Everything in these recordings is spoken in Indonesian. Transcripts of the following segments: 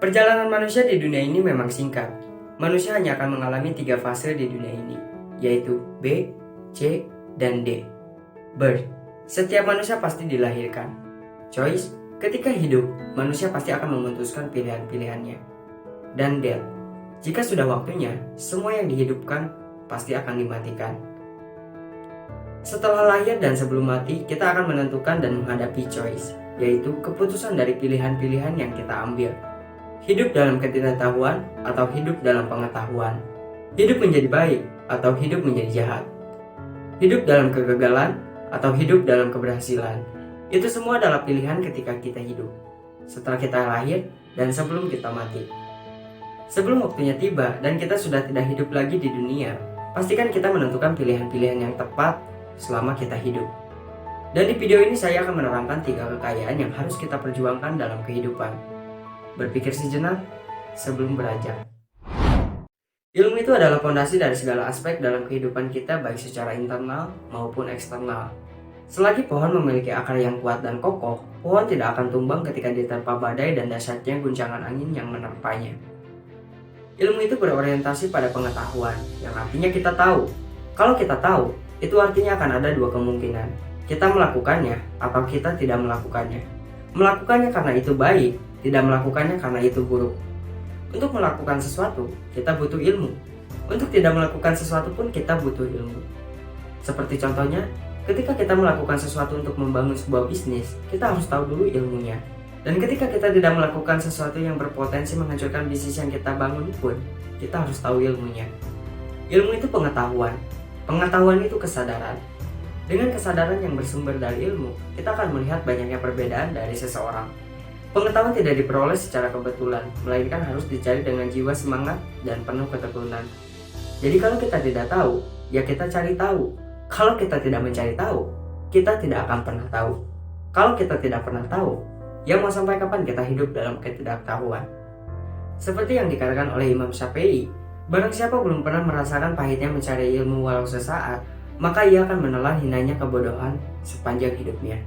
Perjalanan manusia di dunia ini memang singkat. Manusia hanya akan mengalami 3 fase di dunia ini, yaitu B, C, dan D. Birth, setiap manusia pasti dilahirkan. Choice, ketika hidup, manusia pasti akan memutuskan pilihan-pilihannya. Dan death, jika sudah waktunya, semua yang dihidupkan pasti akan dimatikan. Setelah lahir dan sebelum mati, kita akan menentukan dan menghadapi choice, yaitu keputusan dari pilihan-pilihan yang kita ambil. Hidup dalam ketidaktahuan atau hidup dalam pengetahuan. Hidup menjadi baik atau hidup menjadi jahat. Hidup dalam kegagalan atau hidup dalam keberhasilan. Itu semua adalah pilihan ketika kita hidup, setelah kita lahir dan sebelum kita mati. Sebelum waktunya tiba dan kita sudah tidak hidup lagi di dunia, pastikan kita menentukan pilihan-pilihan yang tepat selama kita hidup. Dan di video ini saya akan menerangkan 3 kekayaan yang harus kita perjuangkan dalam kehidupan. Berpikir sejenak sebelum beranjak. Ilmu itu adalah fondasi dari segala aspek dalam kehidupan kita, baik secara internal maupun eksternal. Selagi pohon memiliki akar yang kuat dan kokoh, pohon tidak akan tumbang ketika diterpa badai dan dahsyatnya guncangan angin yang menerpanya. Ilmu itu berorientasi pada pengetahuan, yang artinya kita tahu. Kalau kita tahu, itu artinya akan ada 2 kemungkinan. Kita melakukannya atau kita tidak melakukannya. Melakukannya karena itu baik, tidak melakukannya karena itu buruk. Untuk melakukan sesuatu, kita butuh ilmu. Untuk tidak melakukan sesuatu pun kita butuh ilmu. Seperti contohnya, ketika kita melakukan sesuatu untuk membangun sebuah bisnis, kita harus tahu dulu ilmunya. Dan ketika kita tidak melakukan sesuatu yang berpotensi menghancurkan bisnis yang kita bangun pun, kita harus tahu ilmunya. Ilmu itu pengetahuan. Pengetahuan itu kesadaran. Dengan kesadaran yang bersumber dari ilmu, kita akan melihat banyaknya perbedaan dari seseorang. Pengetahuan tidak diperoleh secara kebetulan, melainkan harus dicari dengan jiwa semangat dan penuh ketekunan. Jadi kalau kita tidak tahu, ya kita cari tahu. Kalau kita tidak mencari tahu, kita tidak akan pernah tahu. Kalau kita tidak pernah tahu, ya mau sampai kapan kita hidup dalam ketidaktahuan? Seperti yang dikatakan oleh Imam Syafi'i, barang siapa belum pernah merasakan pahitnya mencari ilmu walau sesaat, maka ia akan menelan hinanya kebodohan sepanjang hidupnya.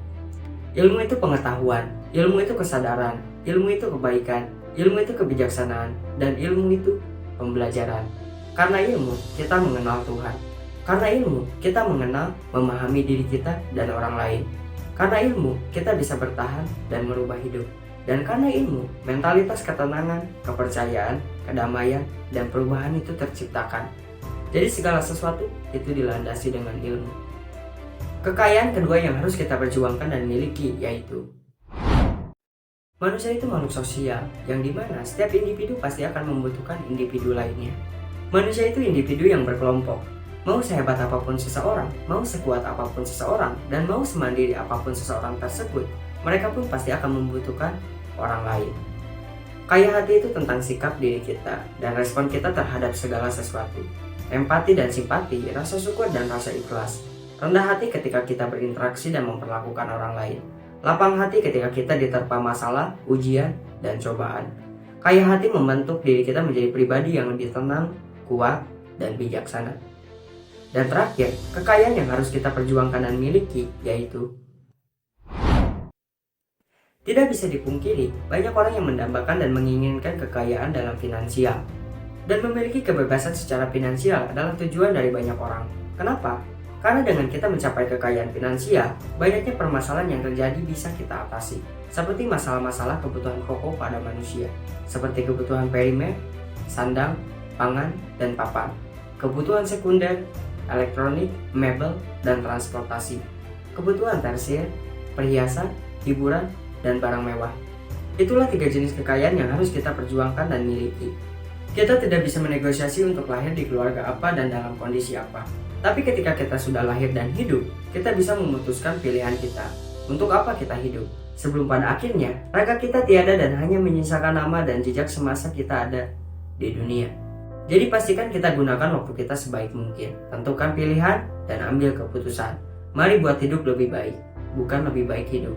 Ilmu itu pengetahuan, ilmu itu kesadaran, ilmu itu kebaikan, ilmu itu kebijaksanaan, dan ilmu itu pembelajaran. Karena ilmu, kita mengenal Tuhan. Karena ilmu, kita mengenal, memahami diri kita dan orang lain. Karena ilmu, kita bisa bertahan dan merubah hidup. Dan karena ilmu, mentalitas ketenangan, kepercayaan, kedamaian, dan perubahan itu terciptakan. Jadi segala sesuatu itu dilandasi dengan ilmu. Kekayaan kedua yang harus kita perjuangkan dan miliki yaitu manusia itu makhluk sosial, yang dimana setiap individu pasti akan membutuhkan individu lainnya. Manusia itu individu yang berkelompok. Mau sehebat apapun seseorang, mau sekuat apapun seseorang, dan mau semandiri apapun seseorang tersebut, mereka pun pasti akan membutuhkan orang lain. Kaya hati itu tentang sikap diri kita dan respon kita terhadap segala sesuatu. Empati dan simpati, rasa syukur dan rasa ikhlas. Rendah hati ketika kita berinteraksi dan memperlakukan orang lain. Lapang hati ketika kita diterpa masalah, ujian, dan cobaan. Kaya hati membentuk diri kita menjadi pribadi yang lebih tenang, kuat, dan bijaksana. Dan terakhir, kekayaan yang harus kita perjuangkan dan miliki yaitu tidak bisa dipungkiri, banyak orang yang mendambakan dan menginginkan kekayaan dalam finansial. Dan memiliki kebebasan secara finansial adalah tujuan dari banyak orang. Kenapa? Karena dengan kita mencapai kekayaan finansial, banyaknya permasalahan yang terjadi bisa kita atasi. Seperti masalah-masalah kebutuhan pokok pada manusia, seperti kebutuhan primer, sandang, pangan, dan papan. Kebutuhan sekunder, elektronik, mebel, dan transportasi. Kebutuhan tersier, perhiasan, hiburan, dan barang mewah. Itulah 3 jenis kekayaan yang harus kita perjuangkan dan miliki. Kita tidak bisa menegosiasi untuk lahir di keluarga apa dan dalam kondisi apa. Tapi ketika kita sudah lahir dan hidup, kita bisa memutuskan pilihan kita. Untuk apa kita hidup? Sebelum pada akhirnya, raga kita tiada dan hanya menyisakan nama dan jejak semasa kita ada di dunia. Jadi pastikan kita gunakan waktu kita sebaik mungkin. Tentukan pilihan dan ambil keputusan. Mari buat hidup lebih baik, bukan lebih baik hidup.